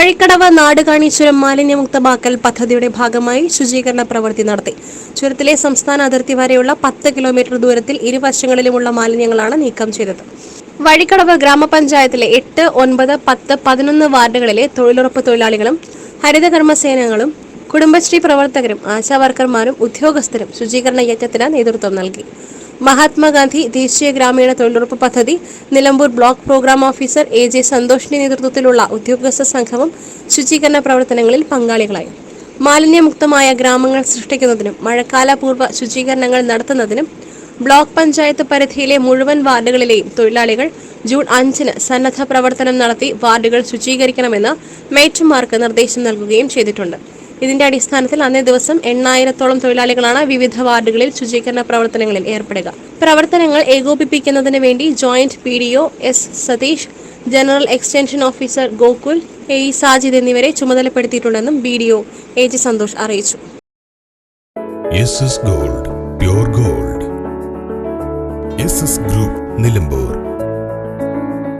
വഴിക്കടവ് നാടുകാണി ചുരം മാലിന്യമുക്തമാക്കൽ പദ്ധതിയുടെ ഭാഗമായി ശുചീകരണ പ്രവൃത്തി നടത്തി. ചുരത്തിലെ സംസ്ഥാന അതിർത്തി വരെയുള്ള 10 കിലോമീറ്റർ ദൂരത്തിൽ ഇരുവശങ്ങളിലുമുള്ള മാലിന്യങ്ങളാണ് നീക്കം ചെയ്തത്. വഴിക്കടവ് ഗ്രാമപഞ്ചായത്തിലെ 8, 9, 10, 11 വാർഡുകളിലെ തൊഴിലുറപ്പ് തൊഴിലാളികളും ഹരിതകർമ്മസേനകളും കുടുംബശ്രീ പ്രവർത്തകരും ആശാവർക്കർമാരും ഉദ്യോഗസ്ഥരും ശുചീകരണ യജ്ഞത്തിന് നേതൃത്വം നൽകി. മഹാത്മാഗാന്ധി ദേശീയ ഗ്രാമീണ തൊഴിലുറപ്പ് പദ്ധതി Nilambur block programme officer AJ സന്തോഷിന്റെ നേതൃത്വത്തിലുള്ള ഉദ്യോഗസ്ഥ സംഘവും ശുചീകരണ പ്രവർത്തനങ്ങളിൽ പങ്കാളികളായി. മാലിന്യമുക്തമായ ഗ്രാമങ്ങൾ സൃഷ്ടിക്കുന്നതിനും മഴക്കാലപൂർവ്വ ശുചീകരണങ്ങൾ നടത്തുന്നതിനും ബ്ലോക്ക് പഞ്ചായത്ത് പരിധിയിലെ മുഴുവൻ വാർഡുകളിലെയും തൊഴിലാളികൾ ജൂൺ 5-ന് സന്നദ്ധ പ്രവർത്തനം നടത്തി വാർഡുകൾ ശുചീകരിക്കണമെന്ന് മേറ്റുമാർക്ക് നിർദ്ദേശം നൽകുകയും ചെയ്തിട്ടുണ്ട്. ഇതിന്റെ അടിസ്ഥാനത്തിൽ അന്നേ ദിവസം 8000-ഓളം തൊഴിലാളികളാണ് വിവിധ വാർഡുകളിൽ ശുചീകരണ പ്രവർത്തനങ്ങളിൽ ഏർപ്പെടുക. പ്രവർത്തനങ്ങൾ ഏകോപിപ്പിക്കുന്നതിന് വേണ്ടി joint PDO S. Satheesh, general extension officer Gokul, AE Sajid എന്നിവരെ ചുമതലപ്പെടുത്തിയിട്ടുണ്ടെന്നും BDO AG സന്തോഷ് അറിയിച്ചു. SS Gold, Pure Gold. SS Group, Nilambur.